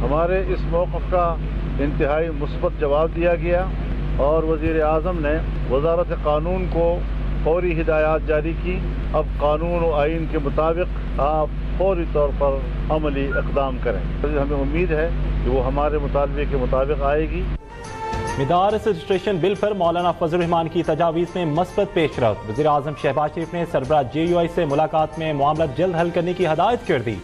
हमारे इस मौक़िफ़ का इंतहाई मुस्बत जवाब दिया गया और वज़ीर आज़म ने वज़ारत क़ानून को फौरी हिदायत जारी की। अब कानून और आइन के मुताबिक आप फौरी तौर पर अमली इक़दाम करें। हमें उम्मीद है कि वो हमारे मुतालबे के मुताबिक आएगी। मदारस रजिस्ट्रेशन बिल पर मौलाना फजल रहमान की तजावीज़ में मस्बत पेशरफ। वज़ीर आज़म शहबाज शरीफ ने सरबराह JUI से मुलाकात में मामला जल्द हल करने की हदायत कर दी।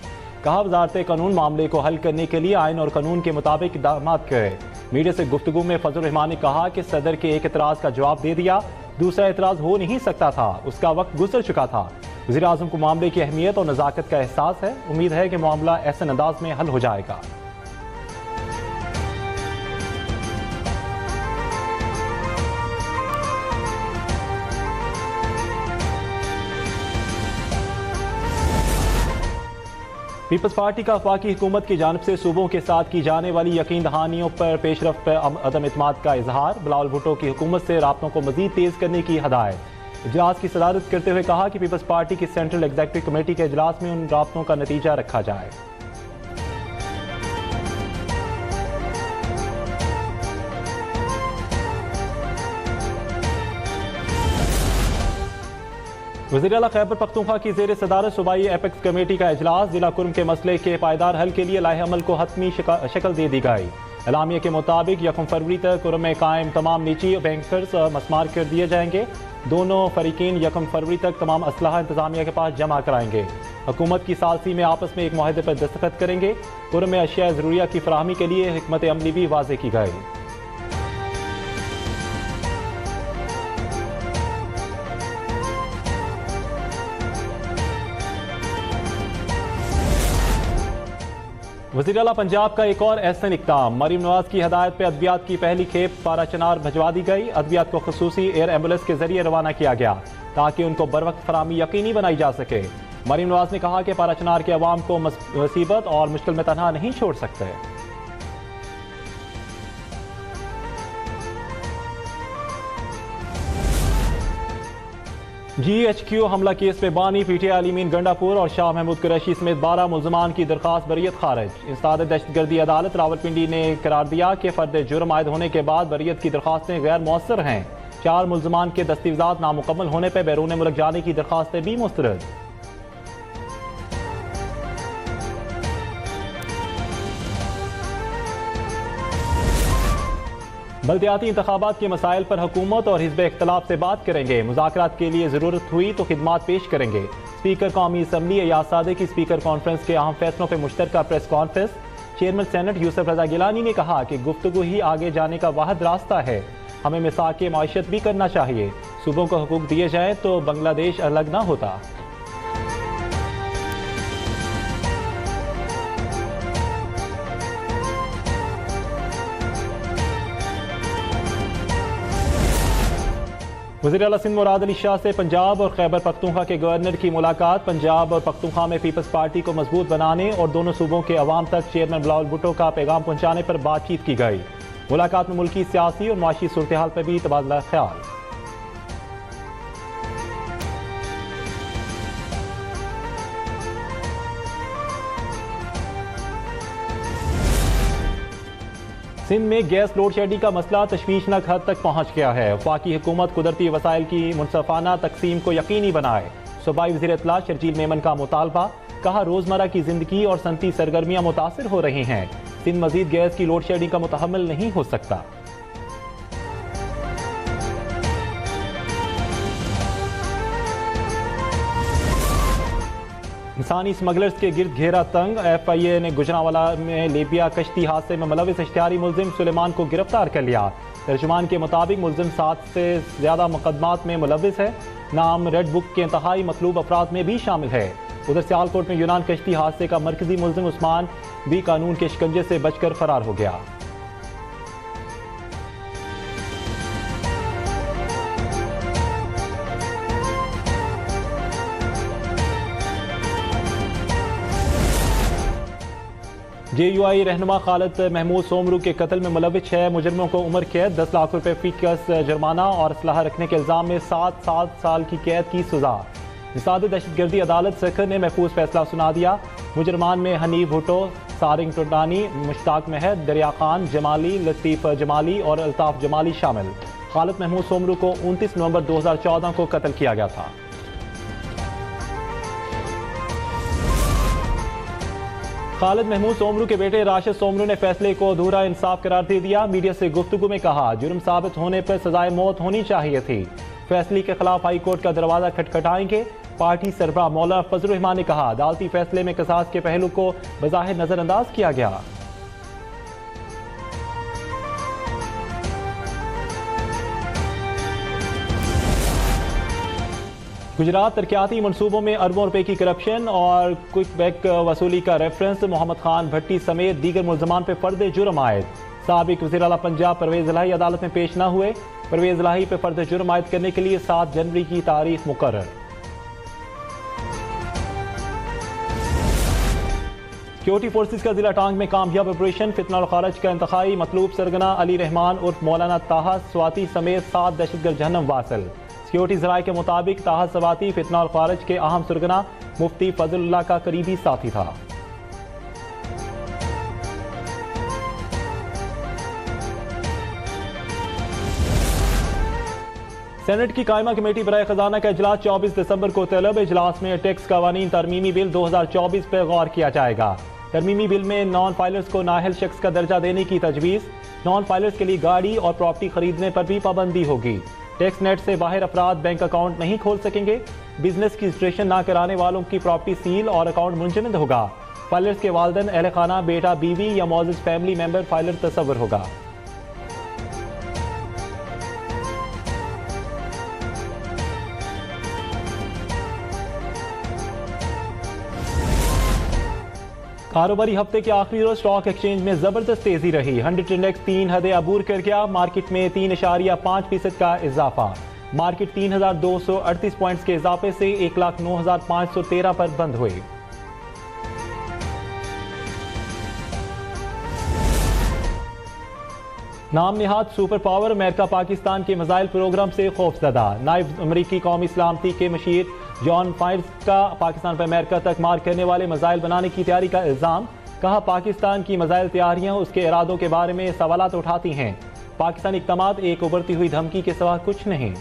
कहा वज़ारत कानून मामले को हल करने के लिए आइन और कानून के मुताबिक इक़दाम करे। मीडिया से गुफ्तगू में फजल रहमान ने कहा कि सदर के एक एतराज़ का जवाब दे दिया, दूसरा एतराज़ हो नहीं सकता था, उसका वक्त गुजर चुका था। वज़ीर आज़म को मामले की अहमियत और नज़ाकत का एहसास है। उम्मीद है कि मामला ऐसे अंदाज में हल हो जाएगा। पीपल्स पार्टी का वफाकी हुकूमत की जानिब से सूबों के साथ की जाने वाली यकीन दहानियों पर पेशरफ पर अदम इत्माद का इजहार। बिलावल भुट्टो की हुकूमत से राब्तों को मजीद तेज करने की हदायत। इजलास की सदारत करते हुए कहा कि पीपल्स पार्टी की सेंट्रल एग्जीक्यूटिव कमेटी के इजलास में उन राब्तों का नतीजा रखा जाए। वज़ीर आला खैबर पख्तूनख्वा की ज़ेर सदारत सूबाई एपेक्स कमेटी का इजलास। जिला कुर्म के मसले के पायदार हल के लिए लाहे अमल को हतमी शक्ल दे दी गई। एलामिया के मुताबिक 1 फरवरी तक कुर्म में कायम तमाम निजी बैंकर्स मस्मार कर दिए जाएंगे। दोनों फरीकीन 1 फरवरी तक तमाम असलहा इंतजामिया के पास जमा कराएंगे। हुकूमत की सालसी में आपस में एक मुआहदे पर दस्तखत करेंगे। कुर्म में अशिया ज़रूरिया की फराहमी के लिए हिकमत अमली भी वाज़े की गई। वज़ीर आला पंजाब का एक और एहसन इक़दाम। मरीम नवाज की हदायत पर अद्वियात की पहली खेप पारा चनार भिजवा दी गई। अद्वियात को खसूसी एयर एम्बुलेंस के जरिए रवाना किया गया ताकि उनको बरवक्त फराहमी यकीनी बनाई जा सके। मरीम नवाज ने कहा कि पारा चनार के अवाम को मुसीबत और मुश्किल में तनहा नहीं छोड़ सकते। GHQ हमला केस में बानी PTI अलीमीन गंडापुर और शाह महमूद कुरैशी समेत 12 मुल्ज़मान की दरख्वास्त बरियत खारिज। इंसदाद दहशतगर्दी अदालत रावलपिंडी ने करार दिया कि फर्द जुर्म आयद होने के बाद बरियत की दरख्वास्तें गैर मौसर हैं। 4 मुल्ज़मान के दस्तावेज़ात नामुकम्मल होने पर बैरून मुल्क जाने की दरख्वास्तें भी मुस्तरद। बल्दियाती इंतखाबात के मसाइल पर हुकूमत और हिज़्ब इख्तिलाफ से बात करेंगे। मुज़ाकरात के लिए ज़रूरत हुई तो खिदमात पेश करेंगे। स्पीकर कौमी असम्बली एयाज सादे की स्पीकर कॉन्फ्रेंस के अहम फैसलों पर मुश्तरका press conference. Chairman senate Yusuf Raza Gilani ने कहा कि गुफ्तगू ही आगे जाने का वाहिद रास्ता है। हमें मिसाक़े माइशत भी करना चाहिए। सूबों को हुकूक दिए जाएँ तो बांग्लादेश अलग ना होता। वज़ीर आला सिंध मुराद अली शाह से पंजाब और खैबर पख्तूनख्वा के गवर्नर की मुलाकात। पंजाब और पख्तूनख्वा में पीपल्स पार्टी को मजबूत बनाने और दोनों सूबों के अवाम तक चेयरमैन बिलावल भुट्टो का पैगाम पहुंचाने पर बातचीत की गई। मुलाकात में मुल्की सियासी और माशी सूरत हाल पर भी तबादला ख्याल। सिंध में गैस लोड शेडिंग का मसला तशवीशनाक हद तक पहुंच गया है। वफाकी हुकूमत कुदरती वसाइल की मुनसफाना तकसीम को यकीनी बनाए। सूबाई वज़ीर इत्तला शर्जील मेमन का मुतालबा। कहा रोजमर्रा की जिंदगी और सनती सरगर्मियां मुतासिर हो रही हैं। सिंध मजीद गैस की लोड शेडिंग का मुतहम्मिल नहीं हो सकता। इंसानी स्मगलर्स के गिर्द घेरा तंग। FIA ने गुजरांवाला में लीबिया कश्ती हादसे में मुलविस इश्तिहारी मुलजिम सुलेमान को गिरफ्तार कर लिया। तर्जुमान के मुताबिक मुलजिम 7 से ज्यादा मुकदमात में मुलविस है। नाम रेड बुक के इंतहाई मतलूब अफराद में भी शामिल है। उधर सियालकोट में यूनान कश्ती हादसे का मरकजी मुलजिम उस्मान भी कानून के शिकंजे से बचकर फरार हो गया। JUI रहनुमा खालिद महमूद सोमरू के कत्ल में मुलविस 6 मुजरमों को उम्र कैद, 10 लाख रुपए फी कस जुर्माना और असलहा रखने के इल्जाम में 7 साल की कैद की सजा। इंसदाद दहशतगर्दी अदालत सखर ने महफूज फैसला सुना दिया। मुजरमान में हनीफ भुट्टो, सारिंग टुडानी, मुश्ताक महर, दरिया खान जमाली, लतीफ जमाली और अल्ताफ जमाली शामिल। खालिद महमूद सोमरू को 29 नवंबर 2014 को कत्ल किया गया था। खालिद महमूद सोमरू के बेटे राशिद सोमरू ने फैसले को अधूरा इंसाफ करार दे दिया। मीडिया से गुफ्तगू में कहा, जुर्म साबित होने पर सजाए मौत होनी चाहिए थी। फैसले के खिलाफ हाई कोर्ट का दरवाजा खटखटाएंगे। पार्टी सरबराह मौलाना फजलुर रहमान ने कहा, अदालती फैसले में कसास के पहलू को बज़ाहिर नजरअंदाज किया गया। गुजरात तरक्याती मनसूबों में अरबों रुपए की करप्शन और क्विक बैक वसूली का रेफरेंस। मोहम्मद खान भट्टी समेत दीगर मुल्जमान पर फर्द जुर्म आयद। साबिक वज़ीर आला पंजाब परवेज इलाही अदालत में पेश न हुए। परवेज इलाही पर फर्द जुर्म आयद करने के लिए 7 जनवरी की तारीख मुकर्रर। सिक्योरिटी फोर्सेज का जिला टांग में कामयाब ऑपरेशन। फितना और खारज का इंतखाई मतलूब सरगना अली रहमान उर्फ मौलाना ताहा स्वाति समेत 7 दहशतगर्द जहन्नम वासिल। सिक्योरिटी जराये के मुताबिक ताहा सवाती फितना और खारज के अहम सरगना मुफ्ती फजलुल्लाह का करीबी साथी था। सेनेट की कायमा कमेटी बराए खजाना का इजलास 24 दिसंबर को तलब। इजलास में टैक्स कवानीन तरमीमी बिल 2024 पर गौर किया जाएगा। तरमीमी बिल में नॉन फाइलर्स को नाअहल शख्स का दर्जा देने की तजवीज़। नॉन फाइलर्स के लिए गाड़ी और प्रॉपर्टी खरीदने पर भी पाबंदी होगी। टैक्स नेट से बाहर अफराद बैंक अकाउंट नहीं खोल सकेंगे। बिजनेस की रजिस्ट्रेशन न कराने वालों की प्रॉपर्टी सील और अकाउंट मुंजमद होगा। फाइलर्स के वालिदैन, अहल खाना, बेटा, बीवी या मौजूद फैमिली मेंबर फाइलर तस्वर होगा। कारोबारी हफ्ते के आखिरी रोज स्टॉक एक्सचेंज में जबरदस्त तेजी रही। 100 इंडेक्स 3 हदें अबूर कर गया। मार्केट में 3.5% का इजाफा। मार्केट 3,238 पॉइंट्स के इजाफे से 1,09,513 पर बंद हुए। नाम निहाद सुपर पावर अमेरिका पाकिस्तान के मिसाइल प्रोग्राम से खौफजदा। नायब अमरीकी कौमी सलामती के मशीर जॉन फाइल्स का पाकिस्तान पर अमेरिका तक मार करने वाले मिसाइल बनाने की तैयारी का इल्जाम। कहा, पाकिस्तान की मिसाइल तैयारियां उसके इरादों के बारे में सवालात उठाती हैं। पाकिस्तानी इक़दामात एक उभरती हुई धमकी के सिवा कुछ नहीं।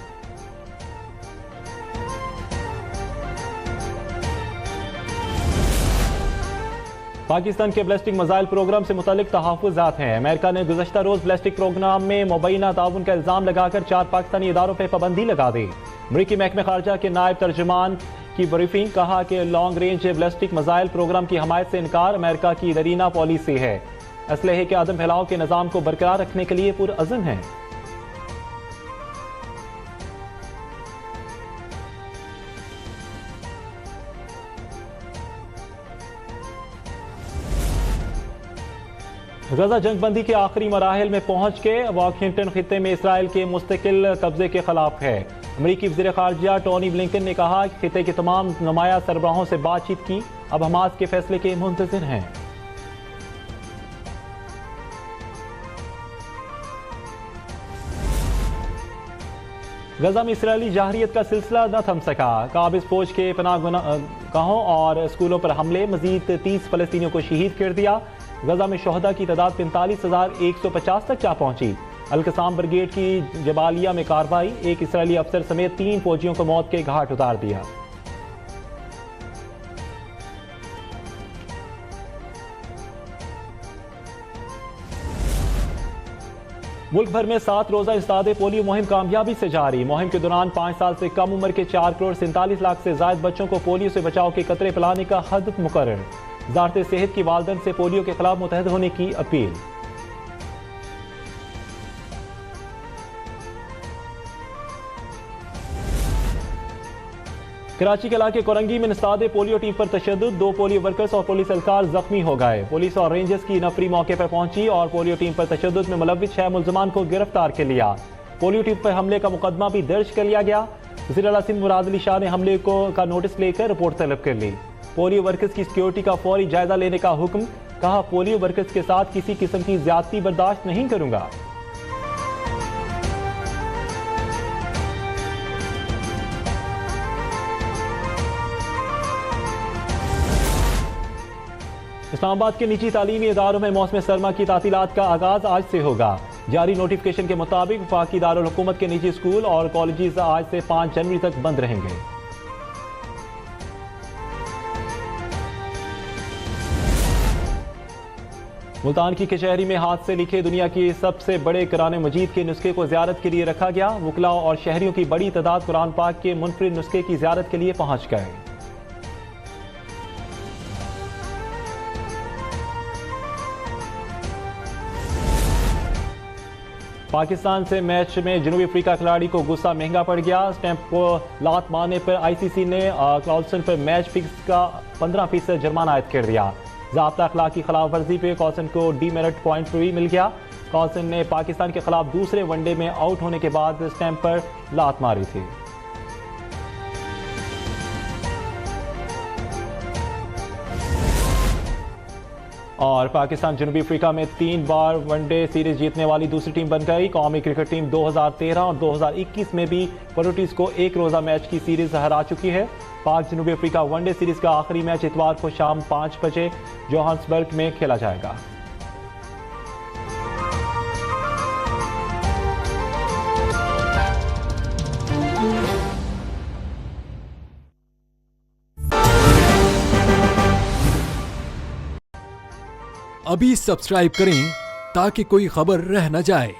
पाकिस्तान के बैलिस्टिक मिसाइल प्रोग्राम से मुतालिक तहफ़्फ़ुज़ात हैं। अमेरिका ने गुज़श्ता रोज बैलिस्टिक प्रोग्राम में मुबैना ताउन का इल्जाम लगाकर 4 पाकिस्तानी इदारों पर पाबंदी लगा दी। अमरीकी महकमे खारजा के नायब तर्जुमान की ब्रीफिंग। कहा कि long range ballistic missile program की हमायत से इनकार अमेरिका की दरीना पॉलिसी है। असलहे के आदम फैलाव के निज़ाम को बरकरार रखने के लिए पुरअज़्म है। गजा जंगबंदी के आखिरी मराहिल में पहुंच के वाशिंगटन खित्ते में इसराइल के मुस्तकिल कब्जे के खिलाफ है। अमरीकी वज़ीर ख़ारजा टोनी ब्लिंकन ने कहा कि खित्ते के तमाम नुमाया सरबराहों से बातचीत की, अब हमास के फैसले के मुंतज़िर हैं। गजा में इसराइली जाहरियत का सिलसिला न थम सका। काबिज फौज के पनाहगाहों और स्कूलों पर हमले। मजीद 30 फलस्तीनियों को शहीद कर दिया। गजा में शोहदा की तादाद 45,150 तक जा पहुंची। अल-कसाम ब्रिगेड की जबालिया में कार्रवाई। एक इसराइली अफसर समेत 3 फौजियों को मौत के घाट उतार दिया। मुल्क भर में 7 रोजा इंसदादे पोलियो मुहिम कामयाबी से जारी। मुहिम के दौरान 5 साल से कम उम्र के 4,47,00,000 से ज्यादा बच्चों को पोलियो से बचाव के कतरे पिलाने का हदफ मुकर्रर। वज़ारत सेहत की वालिदैन से पोलियो के खिलाफ मुतहद होने की अपील। कराची के इलाके कोरंगी में इंसदादे पोलियो टीम पर तशद्दुद। 2 पोलियो वर्कर्स और पुलिस एहलकार जख्मी हो गए। पुलिस और रेंजर्स की नफरी मौके पर पहुंची और पोलियो टीम पर तशद्दुद में मुलव्विस 6 मुल्ज़मान को गिरफ्तार कर लिया। पोलियो टीम पर हमले का मुकदमा भी दर्ज कर लिया गया। वज़ीर आला सिंध मुराद अली शाह ने हमले का नोटिस लेकर रिपोर्ट तलब कर ली। पोलियो वर्कर्स की सिक्योरिटी का फौरी जायजा लेने का हुक्म। कहा, पोलियो वर्कर्स के साथ किसी किस्म की ज्यादती बर्दाश्त नहीं करूंगा। इस्लामाबाद के निजी तालीमी इदारों में मौसम सरमा की तातीलात का आगाज आज से होगा। जारी नोटिफिकेशन के मुताबिक वफाकी दारुल हुकूमत के निजी स्कूल और कॉलेजेस आज से 5 जनवरी तक बंद रहेंगे। मुल्तान की कचहरी में हाथ से लिखे दुनिया की सबसे बड़े कुरान मजीद के नुस्खे को ज़ियारत के लिए रखा गया। वकला और शहरियों की बड़ी तादाद कुरान पाक के मुनफरिद नुस्खे की ज़ियारत के लिए पहुंच गए। पाकिस्तान से मैच में जनूबी अफ्रीका खिलाड़ी को गुस्सा महंगा पड़ गया। स्टैंप को लात मारने पर आईसीसी ने क्लाउसन पर मैच फिक्स का 15% जुर्माना आयद कर दिया। ज़ाब्ता अखलाक की खिलाफ वर्जी पे क्लाउसन को डीमेरिट पॉइंट भी मिल गया। क्लाउसन ने पाकिस्तान के खिलाफ दूसरे वनडे में आउट होने के बाद स्टैंप पर लात मारी थी। और पाकिस्तान जनूबी अफ्रीका में 3 बार वनडे सीरीज जीतने वाली दूसरी टीम बन गई। कौमी क्रिकेट टीम 2013 और 2021 में भी पोर्टुगीज को एक रोजा मैच की सीरीज हरा चुकी है। पाक जनूबी अफ्रीका वनडे सीरीज का आखिरी मैच इतवार को शाम 5 बजे जोहान्सबर्ग में खेला जाएगा। अभी सब्सक्राइब करें ताकि कोई खबर रह न जाए।